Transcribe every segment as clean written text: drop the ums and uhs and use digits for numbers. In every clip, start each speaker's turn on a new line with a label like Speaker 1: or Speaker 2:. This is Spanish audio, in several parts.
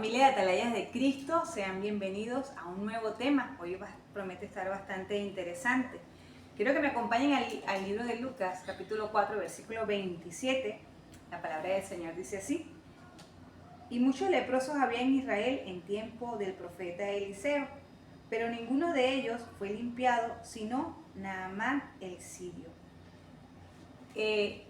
Speaker 1: familia de Atalayas de Cristo, sean bienvenidos a un nuevo tema. Hoy promete estar bastante interesante. Quiero que me acompañen al libro de Lucas, capítulo 4, versículo 27. La palabra del Señor dice así: Y muchos leprosos había en Israel en tiempo del profeta Eliseo, pero ninguno de ellos fue limpiado, sino Naamán el sirio. Es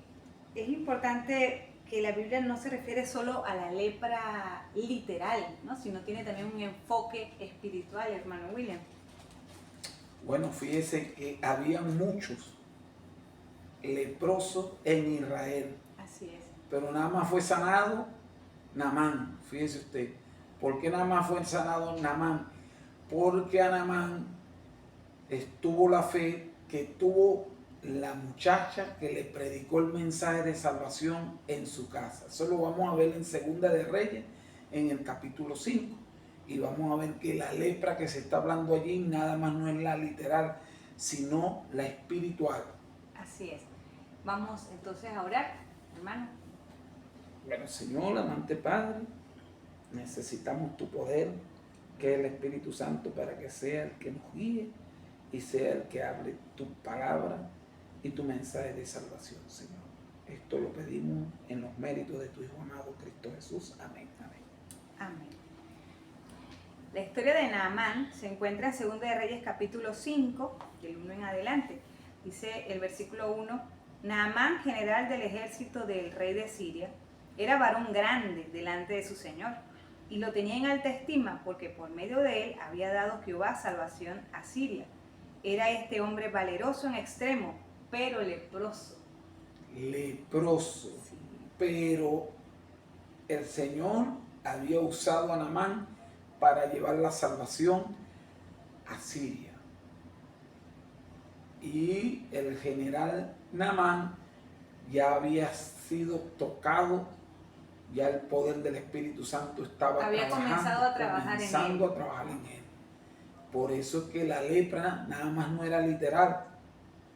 Speaker 1: importante que la Biblia no se refiere solo a la lepra literal, ¿no? Sino tiene también un enfoque espiritual, hermano William.
Speaker 2: Bueno, fíjese que había muchos leprosos en Israel.
Speaker 1: Así es.
Speaker 2: Pero nada más fue sanado Naamán. Fíjese usted. ¿Por qué nada más fue sanado Naamán? Porque a Naamán estuvo la fe que tuvo la muchacha que le predicó el mensaje de salvación en su casa. Eso lo vamos a ver en Segunda de Reyes, en el capítulo 5. Y vamos a ver que la lepra que se está hablando allí nada más no es la literal, sino la espiritual.
Speaker 1: Así es. Vamos entonces a orar, hermano.
Speaker 2: Bueno, Señor, amante Padre, necesitamos tu poder, que es el Espíritu Santo, para que sea el que nos guíe y sea el que hable tu palabra y tu mensaje de salvación, Señor. Esto lo pedimos en los méritos de tu Hijo amado Cristo Jesús. Amén. Amén.
Speaker 1: Amén. La historia de Naamán se encuentra en Segunda de Reyes capítulo 5, del 1 en adelante. Dice el versículo 1: Naamán, general del ejército del rey de Siria, era varón grande delante de su señor, y lo tenía en alta estima, porque por medio de él había dado Jehová salvación a Siria. Era este hombre valeroso en extremo, pero leproso.
Speaker 2: Leproso.
Speaker 1: Sí.
Speaker 2: Pero el Señor había usado a Naamán para llevar la salvación a Siria. Y el general Naamán ya había sido tocado, ya el poder del Espíritu Santo estaba
Speaker 1: comenzado a trabajar
Speaker 2: en él. Por eso es que la lepra nada más no era literal,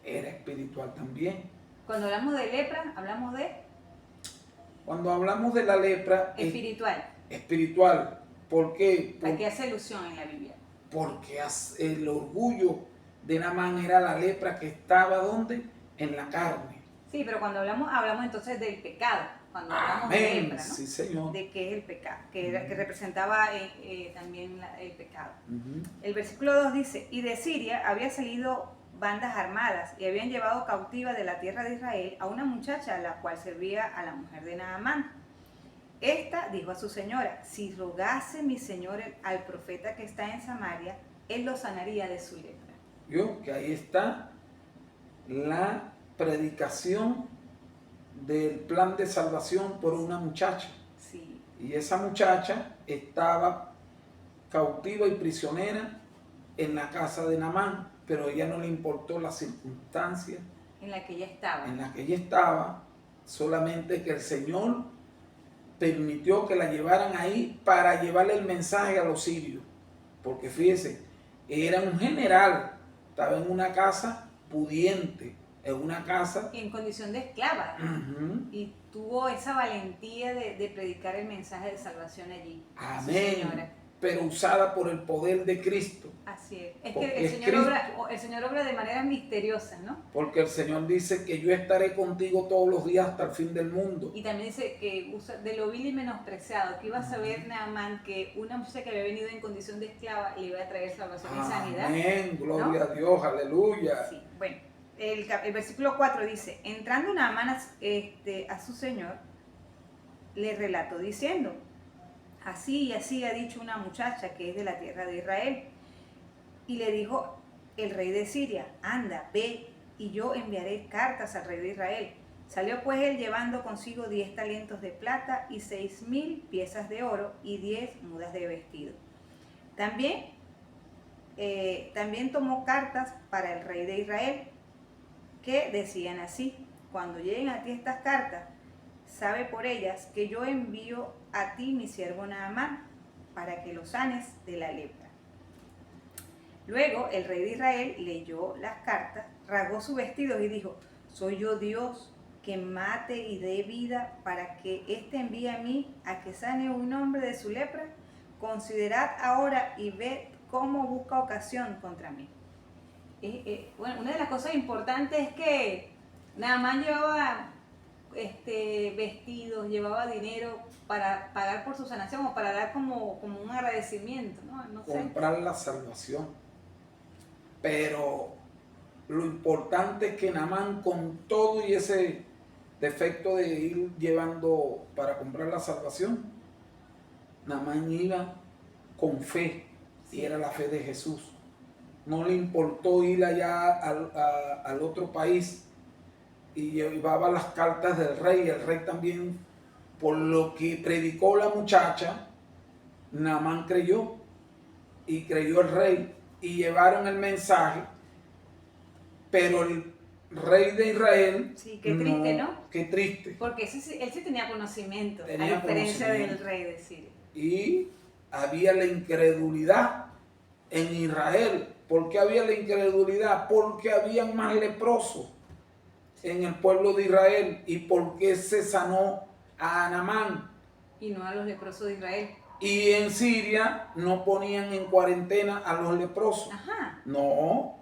Speaker 2: era espiritual también.
Speaker 1: Cuando hablamos de lepra, hablamos de
Speaker 2: Cuando hablamos de la lepra
Speaker 1: espiritual.
Speaker 2: Espiritual. ¿Por qué?
Speaker 1: ¿A qué hace alusión en la Biblia?
Speaker 2: Porque el orgullo de Naamán era la lepra que estaba ¿dónde? En la carne.
Speaker 1: Sí, pero cuando hablamos entonces del pecado. Cuando hablamos
Speaker 2: Amén.
Speaker 1: de lepra, ¿no?
Speaker 2: Sí, Señor.
Speaker 1: De qué es el pecado, que representaba también el pecado. El versículo 2 dice: Y de Siria había salido bandas armadas y habían llevado cautiva de la tierra de Israel a una muchacha, la cual servía a la mujer de Naamán. Esta dijo a su señora: Si rogase mi señor al profeta que está en Samaria, él lo sanaría de su lepra.
Speaker 2: Yo, que ahí está la predicación del plan de salvación por una muchacha.
Speaker 1: Sí.
Speaker 2: Y esa muchacha estaba cautiva y prisionera en la casa de Naamán, pero a ella no le importó las circunstancias
Speaker 1: en la que ella estaba.
Speaker 2: En la que ella estaba, solamente que el Señor permitió que la llevaran ahí para llevarle el mensaje a los sirios. Porque fíjense, era un general, estaba en una casa pudiente, en una casa...
Speaker 1: En condición de esclava. Y tuvo esa valentía de predicar el mensaje de salvación allí.
Speaker 2: Amén. Pero usada por el poder de Cristo.
Speaker 1: Así es. Es que el Señor obra de manera misteriosa, ¿no?
Speaker 2: Porque el Señor dice que yo estaré contigo todos los días hasta el fin del mundo.
Speaker 1: Y también dice que usa de lo vil y menospreciado, que iba a saber Naamán que una muchacha que había venido en condición de esclava le iba a traer salvación y sanidad.
Speaker 2: Amén, gloria a Dios, aleluya.
Speaker 1: Sí, bueno, el versículo 4 dice: Entrando Naamán a su señor, le relató diciendo: Así y así ha dicho una muchacha que es de la tierra de Israel. Y le dijo el rey de Siria: Anda, ve, y yo enviaré cartas al rey de Israel. Salió pues él llevando consigo 10 talentos de plata y 6,000 piezas de oro y 10 mudas de vestido. También tomó cartas para el rey de Israel, que decían así: Cuando lleguen a ti estas cartas, sabe por ellas que yo envío a ti mi siervo Naamán, para que lo sanes de la lepra. Luego el rey de Israel leyó las cartas, rasgó sus vestidos y dijo: ¿Soy yo Dios que mate y dé vida para que éste envíe a mí a que sane un hombre de su lepra? considerad ahora y ved cómo busca ocasión contra mí. Bueno, una de las cosas importantes es que Naamán llevaba vestidos, llevaba dinero para pagar por su sanación o para dar como un agradecimiento, ¿no? No sé.
Speaker 2: Comprar la salvación. Pero lo importante es que Naamán, con todo y ese defecto de ir llevando para comprar la salvación, Naamán iba con fe, y era la fe de Jesús. No le importó ir allá al otro país y llevaba las cartas del rey. El rey también, por lo que predicó la muchacha, Naamán creyó y creyó el rey y llevaron el mensaje, pero el rey de Israel,
Speaker 1: sí, qué triste, ¿no?
Speaker 2: Qué triste.
Speaker 1: Porque él sí tenía conocimiento, a
Speaker 2: Tenía
Speaker 1: diferencia del
Speaker 2: conocimiento.
Speaker 1: rey de Siria.
Speaker 2: Y había la incredulidad en Israel. ¿Por qué había la incredulidad? Porque habían más leprosos en el pueblo de Israel. ¿Y por qué se sanó a Naamán?
Speaker 1: Y no a los leprosos de Israel.
Speaker 2: Y en Siria no ponían en cuarentena a los leprosos.
Speaker 1: Ajá.
Speaker 2: No,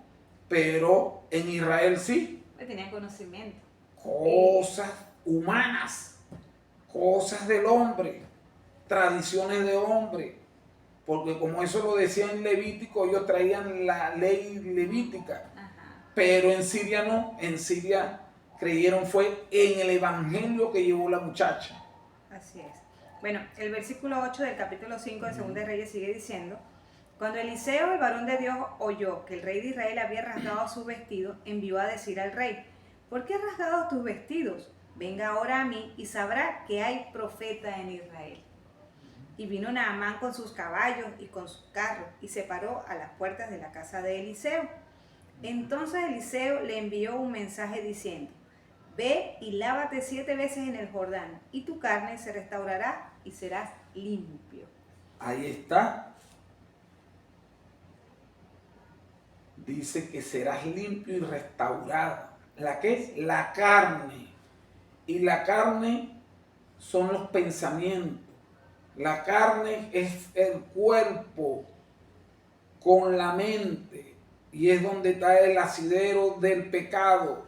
Speaker 2: pero en Israel sí.
Speaker 1: Tenían conocimiento.
Speaker 2: Cosas humanas, cosas del hombre, tradiciones de hombre. Porque como eso lo decía en Levítico, ellos traían la ley levítica.
Speaker 1: Ajá.
Speaker 2: Pero en Siria no, en Siria creyeron fue en el evangelio que llevó la muchacha.
Speaker 1: Así es. Bueno, el versículo 8 del capítulo 5 de Segunda de Reyes sigue diciendo: cuando Eliseo, el varón de Dios, oyó que el rey de Israel había rasgado su vestido, envió a decir al rey: ¿por qué has rasgado tus vestidos? Venga ahora a mí y sabrá que hay profeta en Israel. Y vino Naamán con sus caballos y con sus carros y se paró a las puertas de la casa de Eliseo. Entonces Eliseo le envió un mensaje diciendo: ve y lávate 7 veces en el Jordán, y tu carne se restaurará y serás limpio.
Speaker 2: Ahí está. Dice que serás limpio y restaurado. ¿La qué es? La carne. Y la carne son los pensamientos. La carne es el cuerpo con la mente. Y es donde está el asidero del pecado.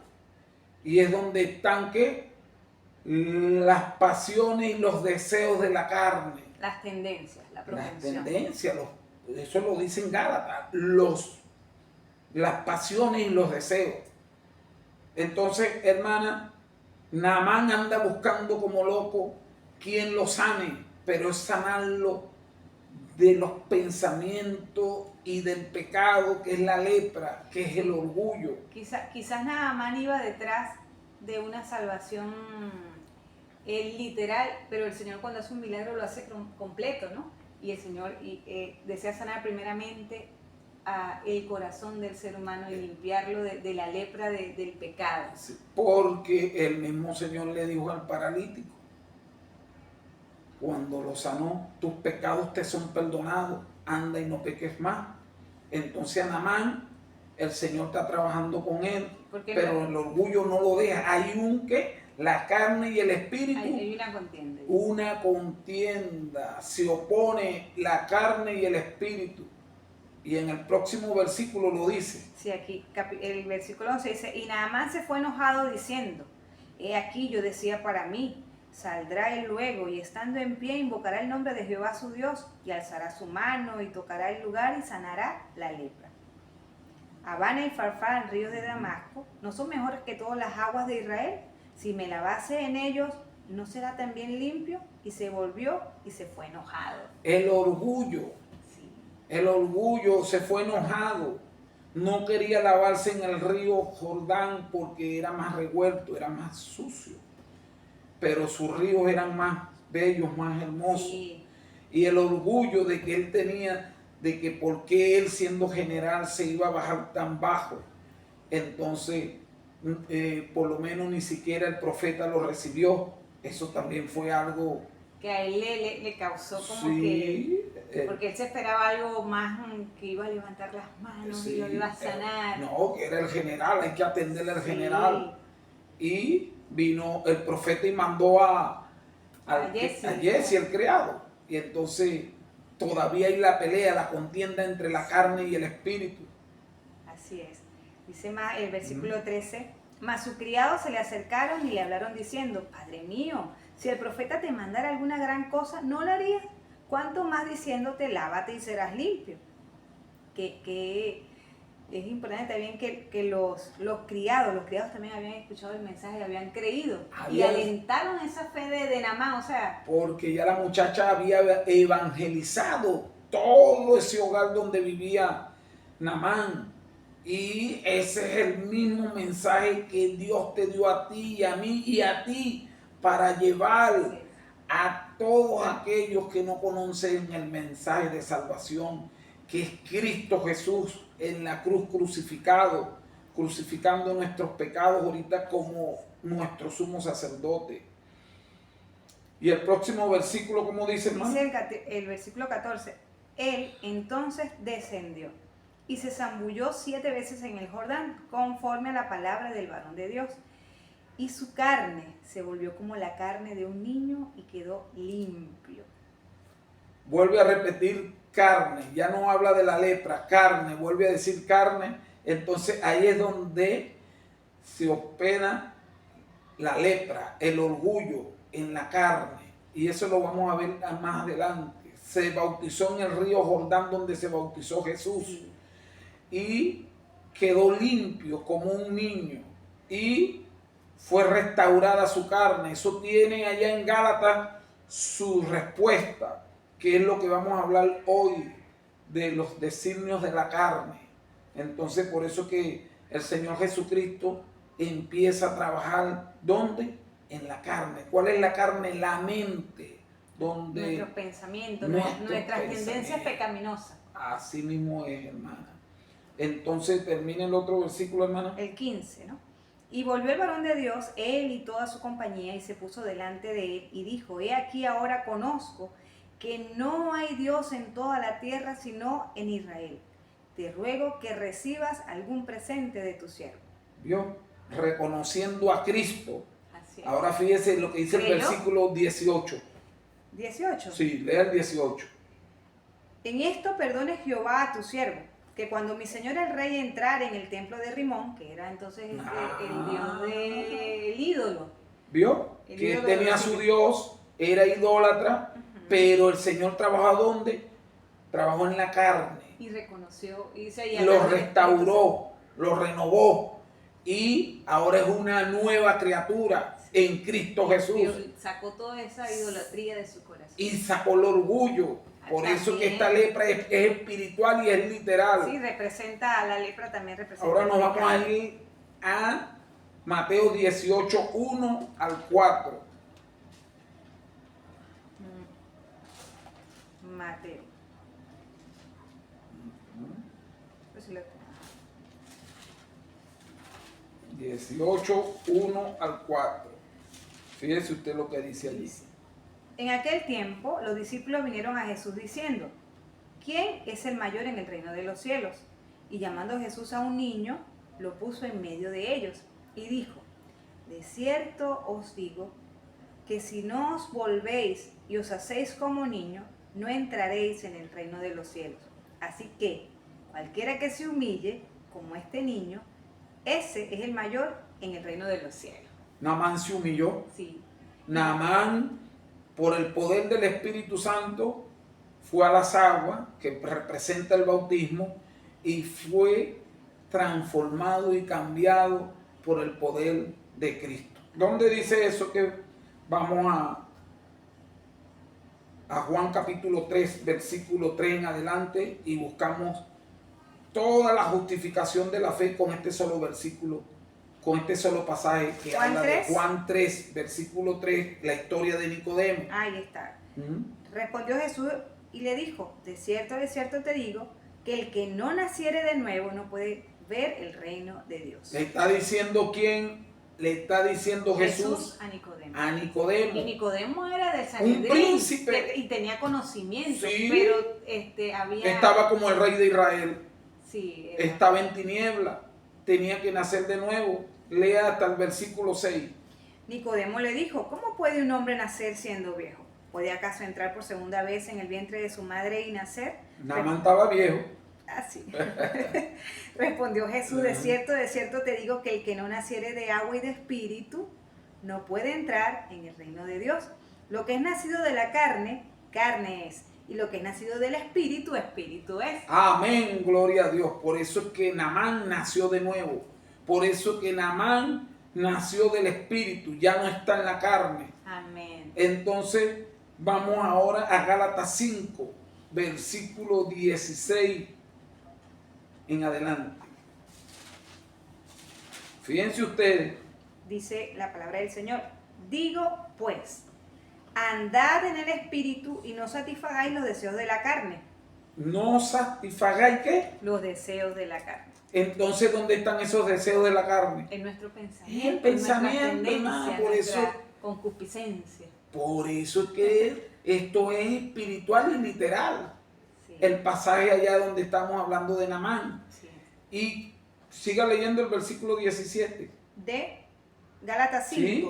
Speaker 2: Y es donde están, ¿qué? Las pasiones y los deseos de la carne.
Speaker 1: Las tendencias, la propensión.
Speaker 2: Las tendencias, eso lo dicen Gálatas, las pasiones y los deseos. Entonces, hermana, Naamán anda buscando como loco quien lo sane, pero es sanarlo de los pensamientos y del pecado, que es la lepra, que es el orgullo.
Speaker 1: Quizás Naamán iba detrás de una salvación literal, pero el Señor, cuando hace un milagro, lo hace completo, ¿no? Y el Señor desea sanar primeramente el corazón del ser humano y limpiarlo de la lepra del pecado.
Speaker 2: Porque el mismo Señor le dijo al paralítico, cuando lo sanó: tus pecados te son perdonados, anda y no peques más. Entonces a Naamán, el Señor está trabajando con él, pero el orgullo no lo deja. Hay la carne y el espíritu.
Speaker 1: Hay una contienda.
Speaker 2: Una contienda. Se opone la carne y el espíritu. Y en el próximo versículo lo dice.
Speaker 1: Sí, aquí el versículo 11 dice: y Naamán se fue enojado diciendo: he aquí, yo decía para mí, saldrá él luego, y estando en pie invocará el nombre de Jehová su Dios, y alzará su mano y tocará el lugar y sanará la lepra. Habana y Farfar, en ríos de Damasco, ¿no son mejores que todas las aguas de Israel? Si me lavase en ellos, ¿no será también limpio? Y se volvió y se fue enojado.
Speaker 2: El orgullo.
Speaker 1: Sí.
Speaker 2: El orgullo, se fue enojado. No quería lavarse en el río Jordán porque era más revuelto, era más sucio. Pero sus ríos eran más bellos, más hermosos. Sí. Y el orgullo de que él tenía, de que por qué él, siendo general, se iba a bajar tan bajo. Entonces, por lo menos ni siquiera el profeta lo recibió. Eso también fue algo
Speaker 1: que a él le causó como sí, que, porque él se esperaba algo más, que iba a levantar las manos, sí, y lo iba a sanar.
Speaker 2: No, que era el general, hay que atenderle al general. Y vino el profeta y mandó a Jesse, el criado. Y entonces todavía hay la pelea, la contienda entre la carne y el espíritu.
Speaker 1: Así es. Dice más el versículo 13, mas sus criados se le acercaron y le hablaron diciendo, Padre mío, si el profeta te mandara alguna gran cosa, ¿no la harías? ¿Cuánto más diciéndote, lávate y serás limpio? Que es importante también que los criados también habían escuchado el mensaje y habían creído. Y alentaron esa fe de Naamán, o sea.
Speaker 2: Porque ya la muchacha había evangelizado todo ese hogar donde vivía Naamán. Y ese es el mismo mensaje que Dios te dio a ti y a mí y a ti para llevar a todos aquellos que no conocen el mensaje de salvación, que es Cristo Jesús en la cruz crucificado, crucificando nuestros pecados ahorita como nuestro sumo sacerdote. Y el próximo versículo, ¿cómo dice, hermano?
Speaker 1: Dice el versículo 14, él entonces descendió y se zambulló 7 veces en el Jordán, conforme a la palabra del varón de Dios. Y su carne se volvió como la carne de un niño y quedó limpio.
Speaker 2: Vuelve a repetir carne, ya no habla de la lepra, carne, vuelve a decir carne. Entonces ahí es donde se hospeda la lepra, el orgullo en la carne. Y eso lo vamos a ver más adelante. Se bautizó en el río Jordán donde se bautizó Jesús. Sí. Y quedó limpio como un niño. Y fue restaurada su carne. Eso tiene allá en Gálatas su respuesta, que es lo que vamos a hablar hoy, de los designios de la carne. Entonces, por eso que el Señor Jesucristo empieza a trabajar, ¿dónde? En la carne. ¿Cuál es la carne? La mente. Donde
Speaker 1: nuestros pensamientos, nuestras tendencias pecaminosas.
Speaker 2: Así mismo es, hermana. Entonces, termina el otro versículo, hermana.
Speaker 1: El 15, ¿no? Y volvió el varón de Dios, él y toda su compañía, y se puso delante de él y dijo, he aquí ahora conozco que no hay Dios en toda la tierra sino en Israel. Te ruego que recibas algún presente de tu siervo.
Speaker 2: ¿Vio? Reconociendo a Cristo. Así es. Ahora fíjese lo que dice el versículo 18.
Speaker 1: ¿18?
Speaker 2: Sí, lea el 18.
Speaker 1: En esto perdone Jehová a tu siervo, que cuando mi señor el rey entrara en el templo de Rimón, que era entonces el dios del ídolo.
Speaker 2: ¿Vio? Que él tenía su dios, era idólatra, pero el Señor trabajó ¿dónde? Trabajó en la carne.
Speaker 1: Y reconoció,
Speaker 2: lo restauró, lo renovó. Y ahora es una nueva criatura en Cristo Jesús.
Speaker 1: Sacó toda esa idolatría de su corazón.
Speaker 2: Y sacó el orgullo. Por eso que esta lepra es espiritual y es literal.
Speaker 1: Sí, representa a la lepra, también representa.
Speaker 2: Ahora nos vamos a ir a Mateo 18, 1 al 4.
Speaker 1: Mateo.
Speaker 2: 18, 1 al 4. Fíjese usted lo que dice allí.
Speaker 1: En aquel tiempo los discípulos vinieron a Jesús diciendo, ¿quién es el mayor en el reino de los cielos? Y llamando Jesús a un niño, lo puso en medio de ellos y dijo, de cierto os digo que si no os volvéis y os hacéis como niño, no entraréis en el reino de los cielos. Así que cualquiera que se humille como este niño, ese es el mayor en el reino de los cielos.
Speaker 2: Naamán se humilló.
Speaker 1: Sí.
Speaker 2: Naamán, por el poder del Espíritu Santo, fue a las aguas, que representa el bautismo, y fue transformado y cambiado por el poder de Cristo. ¿Dónde dice eso? Que vamos a Juan capítulo 3, versículo 3 en adelante, y buscamos toda la justificación de la fe con este solo versículo, con este solo pasaje que habla de Juan 3, versículo 3, la historia de Nicodemo.
Speaker 1: Ahí está. Respondió Jesús y le dijo, de cierto te digo, que el que no naciere de nuevo no puede ver el reino de Dios.
Speaker 2: ¿Le está diciendo quién? Le está diciendo Jesús
Speaker 1: a Nicodemo.
Speaker 2: A Nicodemo.
Speaker 1: Y Nicodemo era de Sanedrín,
Speaker 2: un príncipe.
Speaker 1: Y tenía conocimiento,
Speaker 2: sí,
Speaker 1: pero
Speaker 2: estaba como el rey de Israel.
Speaker 1: Sí,
Speaker 2: estaba en tiniebla. Tenía que nacer de nuevo. Lea hasta el versículo 6.
Speaker 1: Nicodemo le dijo, ¿cómo puede un hombre nacer siendo viejo? ¿Podía acaso entrar por segunda vez en el vientre de su madre y nacer?
Speaker 2: Naamán estaba viejo.
Speaker 1: Así. Respondió Jesús, de cierto te digo que el que no naciere de agua y de espíritu no puede entrar en el reino de Dios. Lo que es nacido de la carne, carne es. Y lo que es nacido del espíritu, espíritu es.
Speaker 2: Amén, gloria a Dios. Por eso es que Naamán nació de nuevo. Por eso es que Naamán nació del espíritu, ya no está en la carne.
Speaker 1: Amén.
Speaker 2: Entonces, vamos ahora a Gálatas 5, versículo 16 en adelante. Fíjense ustedes.
Speaker 1: Dice la palabra del Señor, digo pues, andad en el espíritu y no satisfagáis los deseos de la carne.
Speaker 2: No satisfagáis ¿qué?
Speaker 1: Los deseos de la carne.
Speaker 2: Entonces, ¿dónde están esos deseos de la carne?
Speaker 1: En nuestro pensamiento.
Speaker 2: En el pensamiento,
Speaker 1: en nuestra
Speaker 2: hermano,
Speaker 1: tendencia,
Speaker 2: por
Speaker 1: nuestra
Speaker 2: eso.
Speaker 1: concupiscencia.
Speaker 2: Por eso es que esto es espiritual y literal.
Speaker 1: Sí.
Speaker 2: El pasaje allá donde estamos hablando de Naamán.
Speaker 1: Sí.
Speaker 2: Y siga leyendo el versículo 17.
Speaker 1: De Gálatas 5.
Speaker 2: Sí.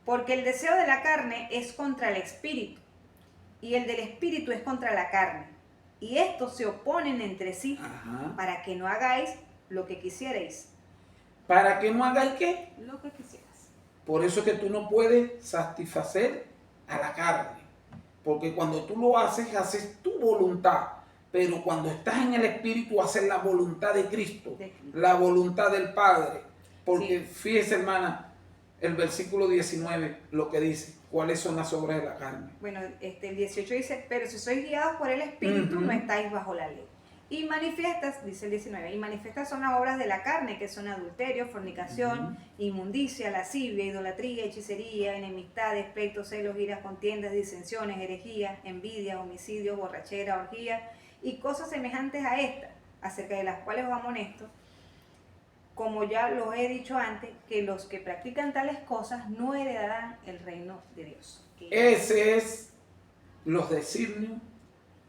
Speaker 1: Porque el deseo de la carne es contra el espíritu, y el del espíritu es contra la carne. Y estos se oponen entre sí,
Speaker 2: Ajá.
Speaker 1: para que no hagáis lo que quisierais.
Speaker 2: ¿Para que no hagáis qué?
Speaker 1: Lo que quisieras.
Speaker 2: Por eso es que tú no puedes satisfacer a la carne. Porque cuando tú lo haces, haces tu voluntad. Pero cuando estás en el Espíritu, haces la voluntad de Cristo. La voluntad del Padre. Porque
Speaker 1: Sí.
Speaker 2: fíjese, hermana, el versículo 19, lo que dice. ¿Cuáles son las obras de la carne?
Speaker 1: Bueno, el 18 dice, pero si sois guiados por el espíritu, no estáis bajo la ley. Y manifiestas, dice el 19, y manifiestas son las obras de la carne, que son adulterio, fornicación, inmundicia, lascivia, idolatría, hechicería, enemistades, pleitos, celos, iras, contiendas, disensiones, herejías, envidia, homicidio, borrachera, orgía, y cosas semejantes a estas, acerca de las cuales os amonesto, como ya lo he dicho antes, que los que practican tales cosas no heredarán el reino de Dios.
Speaker 2: Ese es los designios,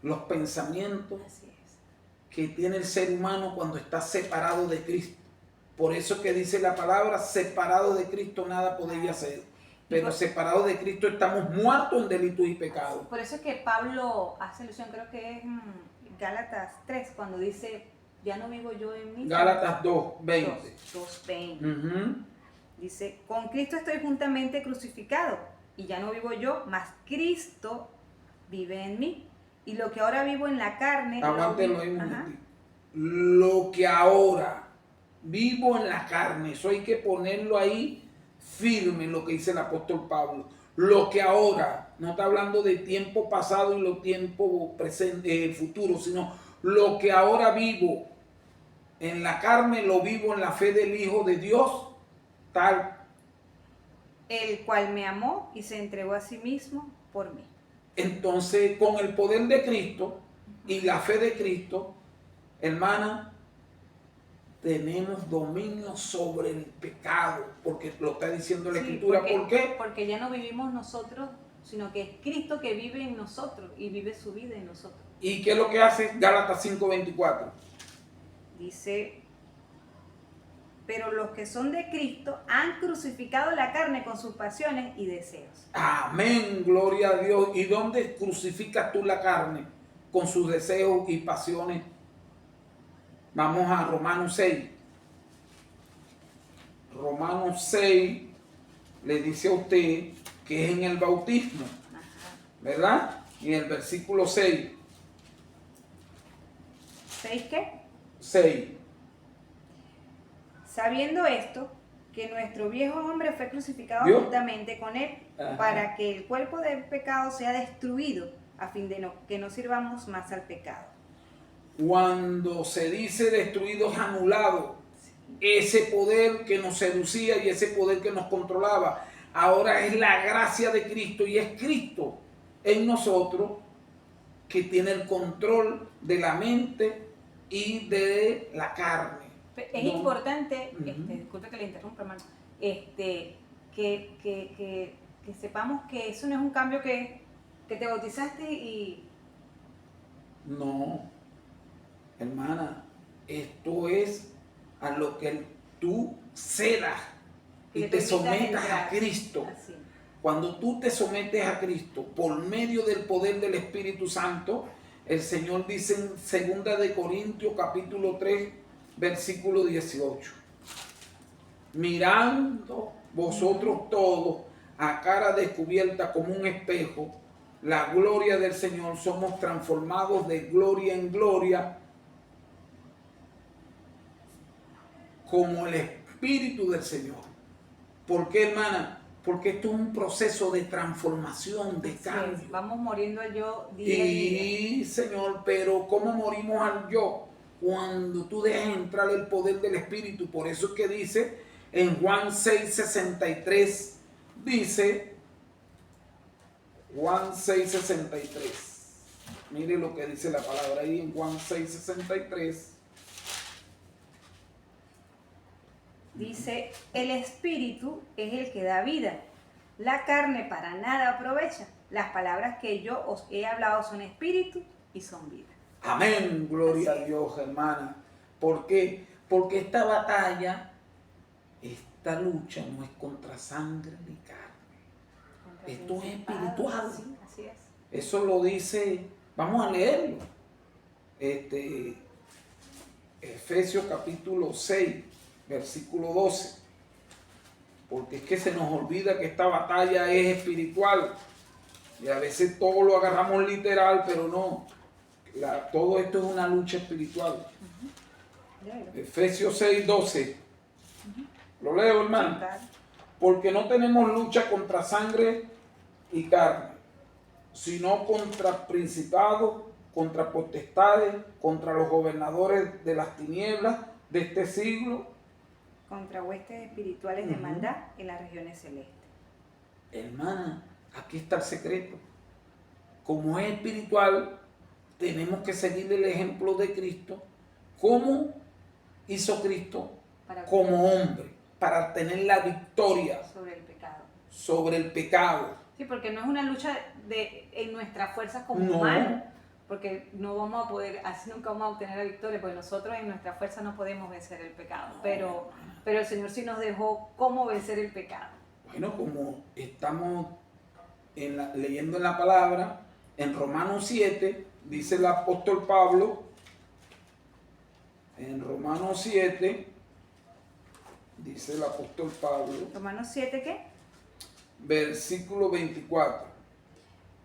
Speaker 2: los pensamientos
Speaker 1: Así es.
Speaker 2: que tiene el ser humano cuando está separado de Cristo. Por eso que dice la palabra, separado de Cristo nada podéis hacer. Pero separado de Cristo estamos muertos en delitos y pecados.
Speaker 1: Por eso es que Pablo hace alusión, creo que es Gálatas 3, cuando dice, ya no vivo yo en mí.
Speaker 2: Gálatas 2:20.
Speaker 1: 2:20. Dice, con Cristo estoy juntamente crucificado, y ya no vivo yo, mas Cristo vive en mí. Y lo que ahora vivo en la carne...
Speaker 2: Aguántelo ahí un momentito. Lo que ahora vivo en la carne, eso hay que ponerlo ahí firme, lo que dice el apóstol Pablo. Lo que ahora, no está hablando de tiempo pasado y lo tiempo presente, futuro, sino lo que ahora vivo en la carne, lo vivo en la fe del Hijo de Dios, tal.
Speaker 1: El cual me amó y se entregó a sí mismo por mí.
Speaker 2: Entonces, con el poder de Cristo y la fe de Cristo, hermana, tenemos dominio sobre el pecado, porque lo está diciendo la Escritura. ¿Por qué?
Speaker 1: Porque ya no vivimos nosotros, sino que es Cristo que vive en nosotros y vive su vida en nosotros.
Speaker 2: ¿Y qué es lo que hace Gálatas 5:24?
Speaker 1: Dice, pero los que son de Cristo han crucificado la carne con sus pasiones y deseos.
Speaker 2: Amén, gloria a Dios. ¿Y dónde crucificas tú la carne? Con sus deseos y pasiones. Vamos a Romanos 6. Romanos 6 le dice a usted que es en el bautismo, ¿verdad? En el versículo 6.
Speaker 1: ¿Sabéis qué?
Speaker 2: 6.
Speaker 1: Sabiendo esto, que nuestro viejo hombre fue crucificado
Speaker 2: ¿Vio?
Speaker 1: juntamente con él,
Speaker 2: Ajá.
Speaker 1: para que el cuerpo del pecado sea destruido, a fin de que no sirvamos más al pecado.
Speaker 2: Cuando se dice destruido es anulado. Ese poder que nos seducía y ese poder que nos controlaba. Ahora es la gracia de Cristo y es Cristo en nosotros que tiene el control de la mente y de la carne.
Speaker 1: Es importante, disculpe que le interrumpa, hermano, que sepamos que eso no es un cambio que te bautizaste y...
Speaker 2: No, hermana, esto es a lo que tú cedas y te sometas a Cristo.
Speaker 1: Así.
Speaker 2: Cuando tú te sometes a Cristo por medio del poder del Espíritu Santo, el Señor dice en 2 de Corintios capítulo 3, versículo 18. Mirando vosotros todos a cara descubierta como un espejo, la gloria del Señor, somos transformados de gloria en gloria como el Espíritu del Señor. ¿Por qué, hermana? Porque esto es un proceso de transformación, de cambio.
Speaker 1: Sí, vamos muriendo al yo día a día.
Speaker 2: Y, Señor, pero ¿cómo morimos al yo? Cuando tú dejas entrar el poder del Espíritu. Por eso es que dice en Juan 6:63, dice, Juan 6:63. Mire lo que dice la palabra ahí en Juan 6:63.
Speaker 1: Dice, el espíritu es el que da vida. La carne para nada aprovecha. Las palabras que yo os he hablado son espíritu y son vida.
Speaker 2: Amén, gloria
Speaker 1: Así
Speaker 2: a
Speaker 1: es.
Speaker 2: Dios, hermana. ¿Por qué? Porque esta batalla, esta lucha no es contra sangre ni carne. Esto es espiritual.
Speaker 1: Sí, así es.
Speaker 2: Eso lo dice, vamos a leerlo. Efesios capítulo 6, versículo 12. Porque es que se nos olvida que esta batalla es espiritual. Y a veces todo lo agarramos literal, pero no. Todo esto es una lucha espiritual. Efesios 6, 12. Lo leo, hermano. Porque no tenemos lucha contra sangre y carne, sino contra principados, contra potestades, contra los gobernadores de las tinieblas de este siglo.
Speaker 1: Contra huestes espirituales de maldad en las regiones celestes.
Speaker 2: Hermana, aquí está el secreto. Como es espiritual, tenemos que seguir el ejemplo de Cristo. ¿Cómo hizo Cristo? Como hombre, para tener la victoria
Speaker 1: sobre el pecado.
Speaker 2: Sobre el pecado.
Speaker 1: Sí, porque no es una lucha en nuestras fuerzas como
Speaker 2: No.
Speaker 1: humanos, porque no vamos a poder, así nunca vamos a obtener la victoria, porque nosotros en nuestra fuerza no podemos vencer el pecado, pero el Señor sí nos dejó cómo vencer el pecado.
Speaker 2: Bueno, como estamos leyendo en la palabra, en Romanos 7, dice el apóstol Pablo, en Romanos 7, dice el apóstol Pablo.
Speaker 1: ¿Romanos 7 qué?
Speaker 2: Versículo 24.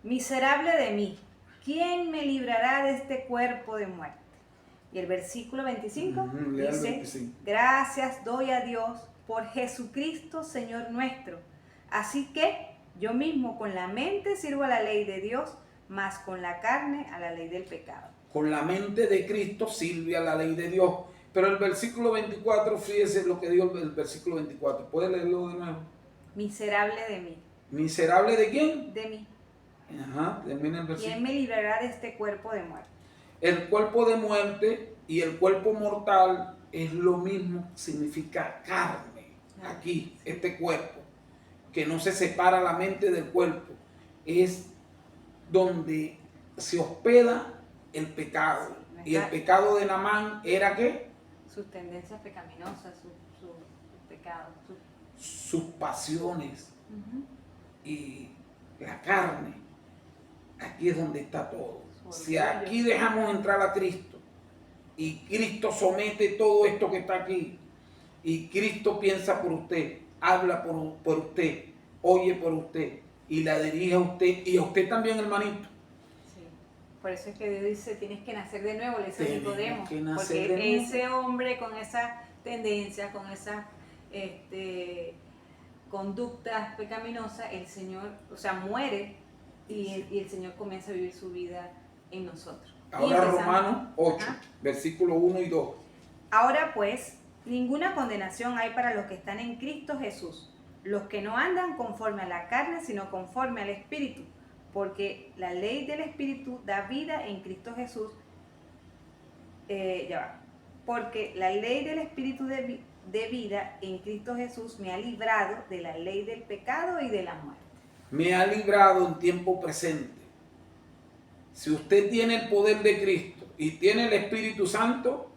Speaker 1: Miserable de mí, ¿quién me librará de este cuerpo de muerte? Y el versículo 25 dice,
Speaker 2: 25.
Speaker 1: Gracias doy a Dios por Jesucristo, Señor nuestro. Así que yo mismo con la mente sirvo a la ley de Dios, mas con la carne a la ley del pecado.
Speaker 2: Con la mente de Cristo sirve a la ley de Dios. Pero el versículo 24, fíjese lo que dijo el versículo 24. ¿Puede leerlo de nuevo?
Speaker 1: Miserable de mí.
Speaker 2: ¿Miserable de quién?
Speaker 1: De mí.
Speaker 2: Ajá, termina el versículo.
Speaker 1: ¿Quién me librará de este cuerpo de muerte?
Speaker 2: El cuerpo de muerte y el cuerpo mortal es lo mismo, significa carne. Aquí, este cuerpo, que no se separa la mente del cuerpo, es donde se hospeda el pecado.
Speaker 1: Sí,
Speaker 2: y el pecado de Naamán era ¿qué?
Speaker 1: Sus tendencias pecaminosas, su pecado.
Speaker 2: Sus pasiones y la carne. Aquí es donde está todo. Si aquí dejamos entrar a Cristo y Cristo somete todo esto que está aquí y Cristo piensa por usted, habla por usted, oye por usted y la dirige a usted y a usted también, hermanito.
Speaker 1: Sí. Por eso es que Dios dice, tienes que nacer de nuevo, le dice Nicodemo,
Speaker 2: porque
Speaker 1: porque ese hombre con esa tendencia, con esas conductas pecaminosas, el Señor, o sea, muere y el Señor comienza a vivir su vida en nosotros.
Speaker 2: Ahora Romanos 8, versículos 1 y 2.
Speaker 1: Ahora pues, ninguna condenación hay para los que están en Cristo Jesús, los que no andan conforme a la carne, sino conforme al Espíritu, porque la ley del Espíritu da vida en Cristo Jesús. Porque la ley del Espíritu de vida en Cristo Jesús me ha librado de la ley del pecado y de la muerte.
Speaker 2: Me ha librado en tiempo presente. Si usted tiene el poder de Cristo y tiene el Espíritu Santo,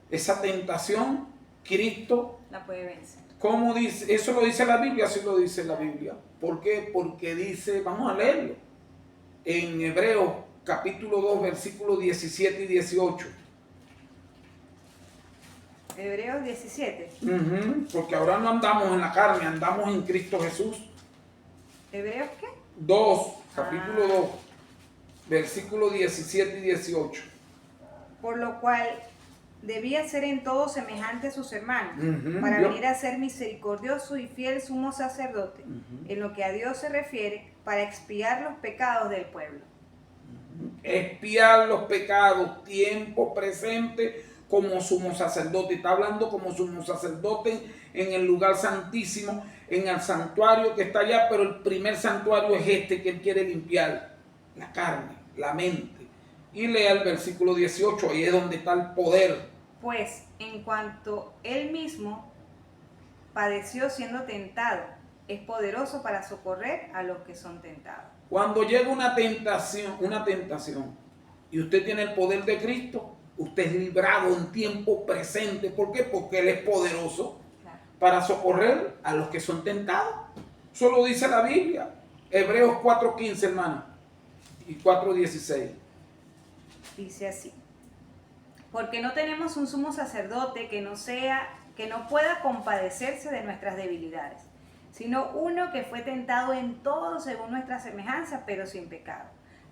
Speaker 2: esa tentación, Cristo
Speaker 1: la puede vencer.
Speaker 2: ¿Cómo dice? Eso lo dice la Biblia, sí lo dice la Biblia. ¿Por qué? Porque dice, vamos a leerlo, en Hebreos capítulo 2, versículos 17 y 18.
Speaker 1: Hebreos 17.
Speaker 2: Porque ahora no andamos en la carne, andamos en Cristo Jesús.
Speaker 1: ¿Hebreos qué?
Speaker 2: 2, capítulo 2, versículos 17 y 18.
Speaker 1: Por lo cual debía ser en todo semejante a sus hermanos, para
Speaker 2: Dios.
Speaker 1: venir a ser misericordioso y fiel sumo sacerdote, en lo que a Dios se refiere, para expiar los pecados del pueblo.
Speaker 2: Expiar los pecados, tiempo presente como sumo sacerdote. Está hablando como sumo sacerdote en el lugar santísimo, en el santuario que está allá, pero el primer santuario es este que él quiere limpiar, la carne, la mente. Y lea el versículo 18, ahí es donde está el poder.
Speaker 1: Pues en cuanto él mismo padeció siendo tentado, es poderoso para socorrer a los que son tentados.
Speaker 2: Cuando llega una tentación, y usted tiene el poder de Cristo, usted es librado en tiempo presente. ¿Por qué? Porque Él es poderoso para socorrer a los que son tentados. Eso lo dice la Biblia. Hebreos 4:15, hermano, y 4:16.
Speaker 1: Dice así: porque no tenemos un sumo sacerdote que no pueda compadecerse de nuestras debilidades, sino uno que fue tentado en todo según nuestra semejanza, pero sin pecado.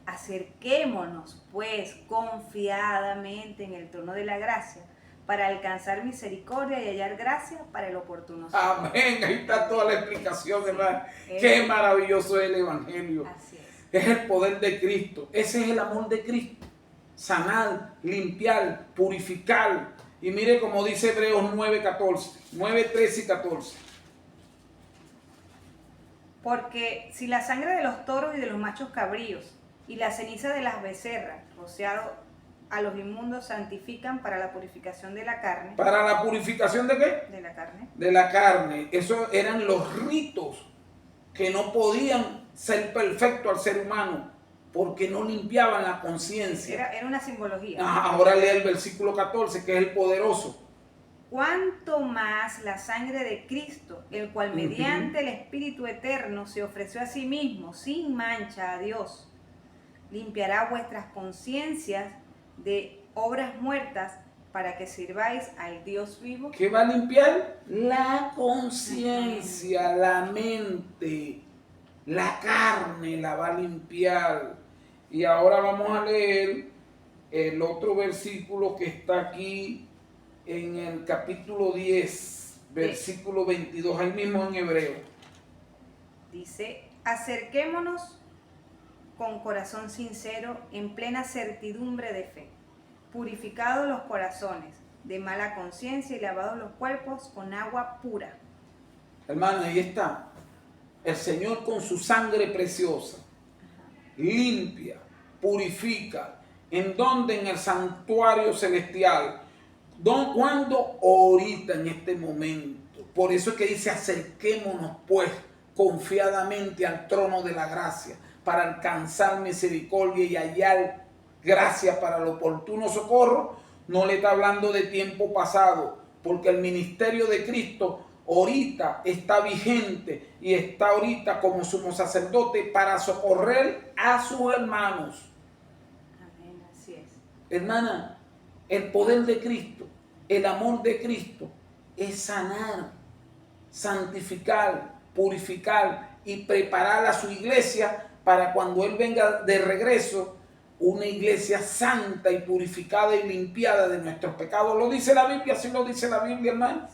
Speaker 1: Acerquémonos, pues, confiadamente en el trono de la gracia, para alcanzar misericordia y hallar gracia para el oportuno socorro.
Speaker 2: Amén, ahí está toda la explicación, hermano. Qué maravilloso es el Evangelio.
Speaker 1: Así es.
Speaker 2: Es el poder de Cristo. Ese es el amor de Cristo. Sanar, limpiar, purificar. Y mire como dice Hebreos 9:14, 9:13 y 14.
Speaker 1: Porque si la sangre de los toros y de los machos cabríos y la ceniza de las becerras, rociado a los inmundos, santifican para la purificación de la carne.
Speaker 2: ¿Para la purificación de qué?
Speaker 1: De la carne.
Speaker 2: De la carne. Esos eran los ritos que no podían ser perfectos al ser humano porque no limpiaban la conciencia.
Speaker 1: Era una simbología.
Speaker 2: Ahora lee el versículo 14, que es el poderoso.
Speaker 1: Cuanto más la sangre de Cristo, el cual mediante el Espíritu Eterno se ofreció a sí mismo sin mancha a Dios, limpiará vuestras conciencias de obras muertas para que sirváis al Dios vivo.
Speaker 2: ¿Qué va a limpiar? La conciencia, la mente, la carne la va a limpiar. Y ahora vamos a leer el otro versículo que está aquí en el capítulo 10, versículo 22, ahí mismo en hebreo.
Speaker 1: Dice: acerquémonos con corazón sincero, en plena certidumbre de fe, purificados los corazones de mala conciencia y lavados los cuerpos con agua pura.
Speaker 2: Hermano, ahí está. El Señor con su sangre preciosa limpia, purifica. ¿En dónde? En el santuario celestial. ¿Cuándo? Ahorita, en este momento. Por eso es que dice: acerquémonos pues confiadamente al trono de la gracia, para alcanzar misericordia y hallar gracia para el oportuno socorro. No le está hablando de tiempo pasado, porque el ministerio de Cristo ahorita está vigente y está ahorita como sumo sacerdote para socorrer a sus hermanos.
Speaker 1: Amén, así es.
Speaker 2: Hermana, el poder de Cristo, el amor de Cristo es sanar, santificar, purificar y preparar a su iglesia para cuando Él venga de regreso, una iglesia santa y purificada y limpiada de nuestros pecados. ¿Lo dice la Biblia? ¿Sí lo dice la Biblia, hermano?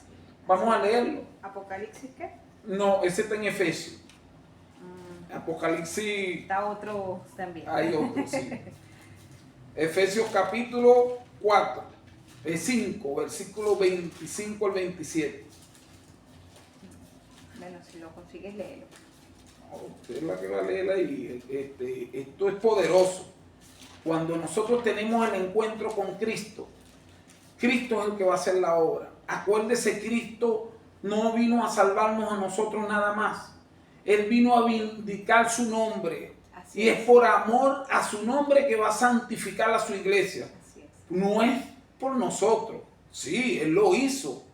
Speaker 2: Vamos a leerlo.
Speaker 1: ¿Apocalipsis qué?
Speaker 2: No, ese está en Efesios. Apocalipsis.
Speaker 1: Está otro también.
Speaker 2: Hay otro, sí. Efesios capítulo 4, 5, versículo 25 al 27.
Speaker 1: Bueno, si lo consigues, léelo.
Speaker 2: Usted es la que va a leer ahí. Esto es poderoso. Cuando nosotros tenemos el encuentro con Cristo, Cristo es el que va a hacer la obra. Acuérdese, Cristo no vino a salvarnos a nosotros nada más. Él vino a vindicar su nombre. Así y es por amor a su nombre que va a santificar a su iglesia.
Speaker 1: Así es.
Speaker 2: No es por nosotros. Sí, Él lo hizo,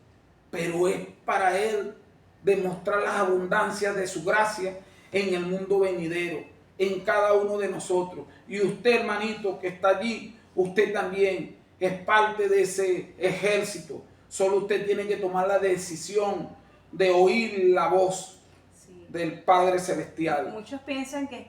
Speaker 2: pero es para Él demostrar las abundancias de su gracia en el mundo venidero, en cada uno de nosotros. Y usted, hermanito, que está allí, usted también es parte de ese ejército. Solo usted tiene que tomar la decisión de oír la voz del Padre Celestial.
Speaker 1: Muchos piensan que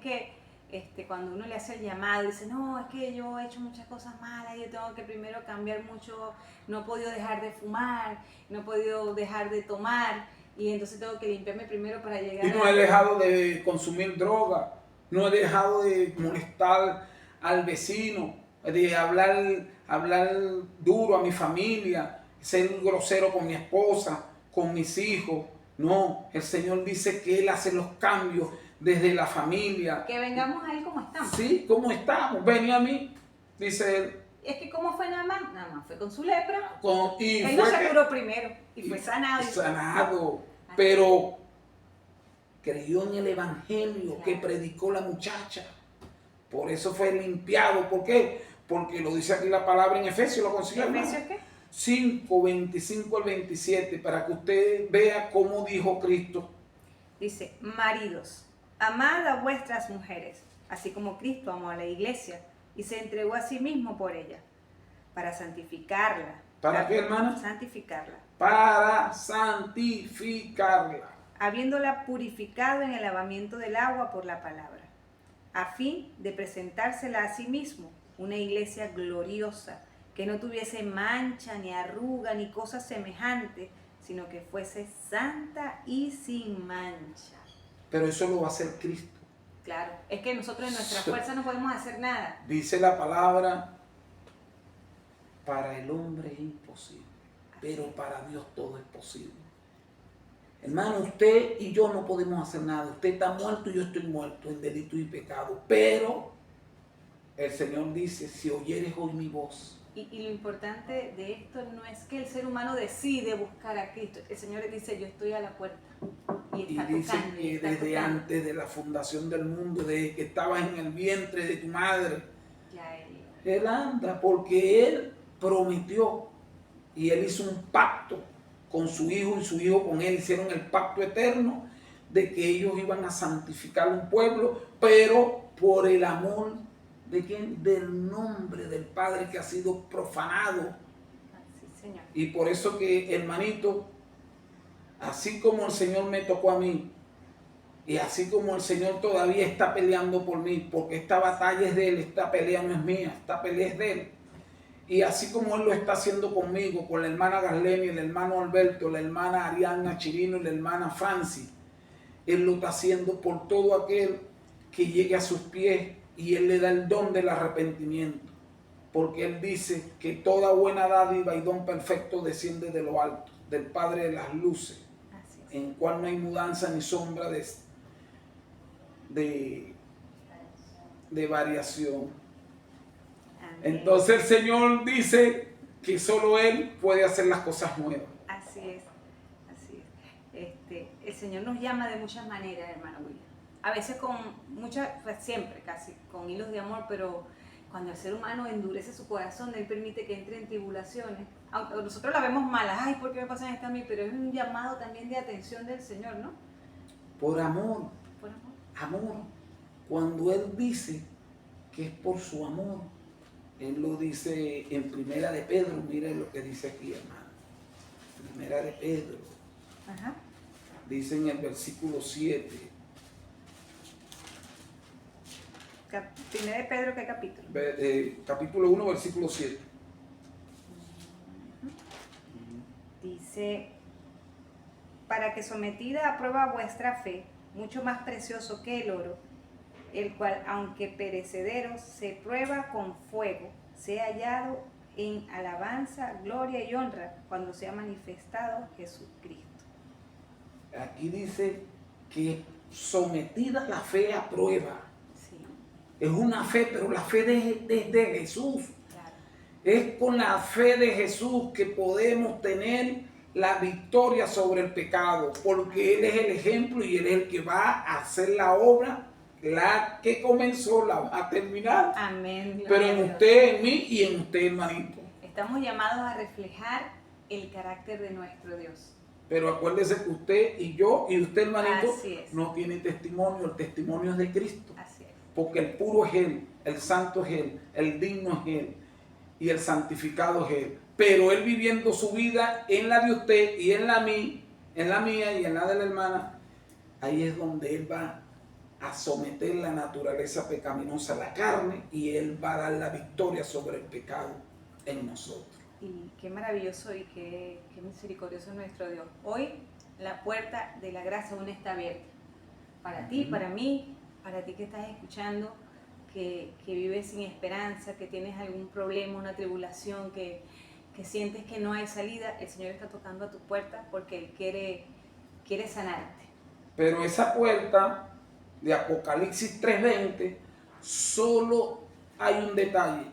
Speaker 1: es que cuando uno le hace el llamado, dice, no, es que yo he hecho muchas cosas malas, yo tengo que primero cambiar mucho, no he podido dejar de fumar, no he podido dejar de tomar, y entonces tengo que limpiarme primero para llegar
Speaker 2: y no he dejado de consumir droga, no he dejado de molestar al vecino, de hablar duro a mi familia, ser grosero con mi esposa, con mis hijos. No, el Señor dice que Él hace los cambios desde la familia.
Speaker 1: Que vengamos a Él como estamos.
Speaker 2: Sí, como estamos. Ven a mí, dice Él.
Speaker 1: Es que ¿cómo fue Naamán? Naamán fue con su lepra. Él
Speaker 2: no
Speaker 1: se curó primero y fue sanado.
Speaker 2: Sanado, pero creyó en el evangelio que predicó la muchacha. Por eso fue limpiado. ¿Por qué? Porque lo dice aquí la palabra en Efesios. ¿Lo consiguió?
Speaker 1: ¿Efesios qué?
Speaker 2: 5, 25 al 27, para que usted vea cómo dijo Cristo.
Speaker 1: Dice, maridos, amad a vuestras mujeres, así como Cristo amó a la iglesia y se entregó a sí mismo por ella, para santificarla.
Speaker 2: ¿Para qué, hermana?
Speaker 1: Santificarla.
Speaker 2: Para santificarla.
Speaker 1: Habiéndola purificado en el lavamiento del agua por la palabra, a fin de presentársela a sí mismo, una iglesia gloriosa, que no tuviese mancha, ni arruga, ni cosa semejante, sino que fuese santa y sin mancha.
Speaker 2: Pero eso lo va a hacer Cristo.
Speaker 1: Claro, es que nosotros en nuestra fuerza no podemos hacer nada.
Speaker 2: Dice la palabra, para el hombre es imposible, pero para Dios todo es posible. Hermano, usted y yo no podemos hacer nada. Usted está muerto y yo estoy muerto en delito y pecado. Pero el Señor dice, si oyeres hoy mi voz.
Speaker 1: Y lo importante de esto no es que el ser humano decide buscar a Cristo. El Señor le dice, yo estoy a la puerta. Y
Speaker 2: dice que desde antes de la fundación del mundo, desde que estabas en el vientre de tu madre, Él anda, porque Él prometió y Él hizo un pacto con su hijo y su hijo con Él. Hicieron el pacto eterno de que ellos iban a santificar un pueblo, pero por el amor ¿de quién? Del nombre del Padre que ha sido profanado.
Speaker 1: Sí, Señor.
Speaker 2: Y por eso que, hermanito, así como el Señor me tocó a mí, y así como el Señor todavía está peleando por mí, porque esta batalla es de Él, esta pelea no es mía, esta pelea es de Él. Y así como Él lo está haciendo conmigo, con la hermana Garleni, el hermano Alberto, la hermana Ariana Chirino y la hermana Franci, Él lo está haciendo por todo aquel que llegue a sus pies. Y Él le da el don del arrepentimiento, porque Él dice que toda buena dádiva y don perfecto desciende de lo alto, del Padre de las luces, en cual no hay mudanza ni sombra de variación. Amén. Entonces el Señor dice que solo Él puede hacer las cosas nuevas.
Speaker 1: Así es, así es. El Señor nos llama de muchas maneras, hermano William. A veces siempre casi, con hilos de amor, pero cuando el ser humano endurece su corazón, Él permite que entre en tribulaciones. Aunque nosotros la vemos mala, ay, ¿por qué me pasan esto a mí? Pero es un llamado también de atención del Señor, ¿no?
Speaker 2: Por amor. Por amor. Amor. Cuando Él dice que es por su amor, Él lo dice en Primera de Pedro, mire lo que dice aquí, hermano. Primera de Pedro. Ajá. Dice en el versículo 7.
Speaker 1: Primera de Pedro, ¿qué capítulo?
Speaker 2: Capítulo 1, versículo 7.
Speaker 1: Dice, para que sometida a prueba vuestra fe, mucho más precioso que el oro, el cual, aunque perecedero, se prueba con fuego, sea hallado en alabanza, gloria y honra, cuando sea manifestado Jesucristo.
Speaker 2: Aquí dice que sometida la fe a prueba. Es una fe, pero la fe de Jesús. Claro. Es con la fe de Jesús que podemos tener la victoria sobre el pecado, porque Él es el ejemplo y Él es el que va a hacer la obra, la que comenzó, la va a terminar.
Speaker 1: Amén.
Speaker 2: Pero en usted, en mí y en usted, hermanito.
Speaker 1: Estamos llamados a reflejar el carácter de nuestro Dios.
Speaker 2: Pero acuérdese que usted y yo y usted, hermanito,
Speaker 1: Así es.
Speaker 2: no tiene testimonio. El testimonio es de Cristo.
Speaker 1: Así es.
Speaker 2: Porque el puro es Él, el santo es Él, el digno es Él y el santificado es Él. Pero Él viviendo su vida en la de usted y en la mía y en la de la hermana, ahí es donde Él va a someter la naturaleza pecaminosa a la carne y Él va a dar la victoria sobre el pecado en nosotros.
Speaker 1: Y qué maravilloso y qué misericordioso es nuestro Dios. Hoy la puerta de la gracia aún está abierta. Para ti, para mí, para ti que estás escuchando, que vives sin esperanza, que tienes algún problema, una tribulación, que sientes que no hay salida, el Señor está tocando a tu puerta porque Él quiere sanarte.
Speaker 2: Pero esa puerta de Apocalipsis 3:20, solo hay un detalle,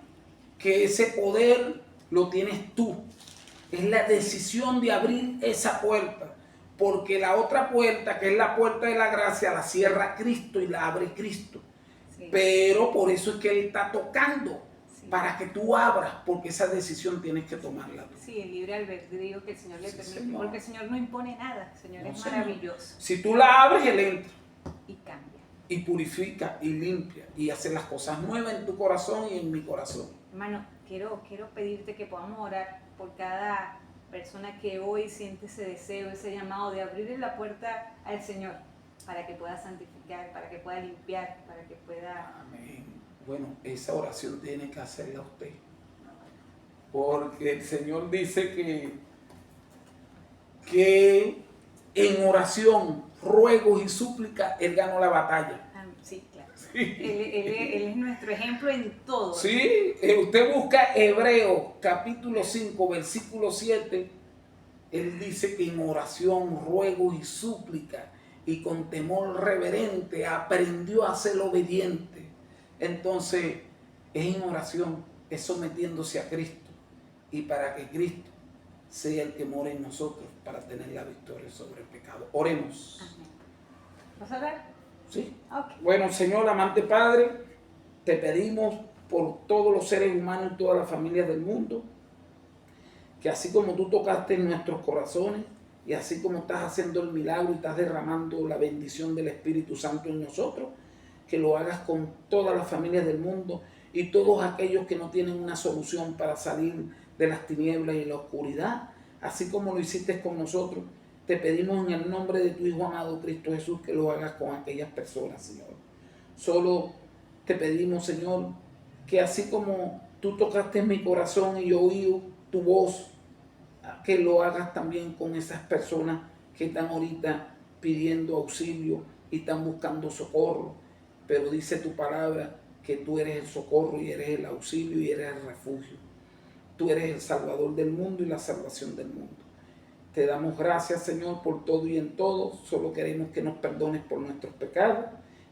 Speaker 2: que ese poder lo tienes tú. Es la decisión de abrir esa puerta, porque la otra puerta, que es la puerta de la gracia, la cierra Cristo y la abre Cristo. Sí. Pero por eso es que Él está tocando, sí, para que tú abras, porque esa decisión tienes que tomarla tú.
Speaker 1: Sí, el libre albedrío que el Señor le permite, Señor, porque el Señor no impone nada, el Señor es maravilloso.
Speaker 2: Si tú la abres, Él entra.
Speaker 1: Y cambia.
Speaker 2: Y purifica y limpia y hace las cosas nuevas en tu corazón y en mi corazón.
Speaker 1: Hermano, quiero pedirte que podamos orar por cada persona que hoy siente ese deseo, ese llamado de abrirle la puerta al Señor para que pueda santificar, para que pueda limpiar, para que pueda...
Speaker 2: Amén. Bueno, esa oración tiene que hacerla usted. Porque el Señor dice que en oración, ruegos y súplicas, Él ganó la batalla.
Speaker 1: Sí, claro. Sí. Él es nuestro ejemplo en todo.
Speaker 2: Sí, usted busca Hebreos capítulo 5, versículo 7. Él dice que en oración, ruegos y súplicas y con temor reverente aprendió a ser obediente. Entonces, es en oración, es sometiéndose a Cristo. Y para que Cristo sea el que mora en nosotros para tener la victoria sobre el pecado. Oremos.
Speaker 1: Amén. ¿Vas a orar?
Speaker 2: Sí.
Speaker 1: Okay.
Speaker 2: Bueno, Señor, amante Padre, te pedimos por todos los seres humanos y todas las familias del mundo, que así como tú tocaste en nuestros corazones y así como estás haciendo el milagro y estás derramando la bendición del Espíritu Santo en nosotros, que lo hagas con todas las familias del mundo y todos aquellos que no tienen una solución para salir de las tinieblas y la oscuridad, así como lo hiciste con nosotros. Te pedimos en el nombre de tu Hijo amado Cristo Jesús que lo hagas con aquellas personas, Señor. Solo te pedimos, Señor, que así como tú tocaste en mi corazón y oí tu voz, que lo hagas también con esas personas que están ahorita pidiendo auxilio y están buscando socorro. Pero dice tu palabra que tú eres el socorro y eres el auxilio y eres el refugio. Tú eres el Salvador del mundo y la salvación del mundo. Te damos gracias, Señor, por todo y en todo. Solo queremos que nos perdones por nuestros pecados.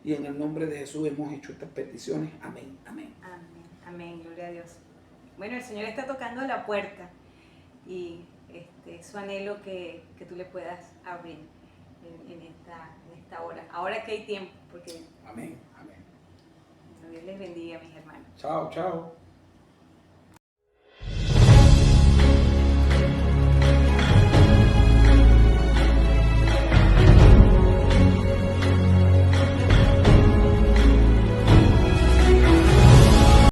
Speaker 2: Y en el nombre de Jesús hemos hecho estas peticiones. Amén, amén.
Speaker 1: Amén, amén, gloria a Dios. Bueno, el Señor está tocando la puerta y es su anhelo que tú le puedas abrir en esta hora. Ahora que hay tiempo, porque...
Speaker 2: Amén, amén.
Speaker 1: Dios les bendiga, mis hermanos.
Speaker 2: Chao, chao.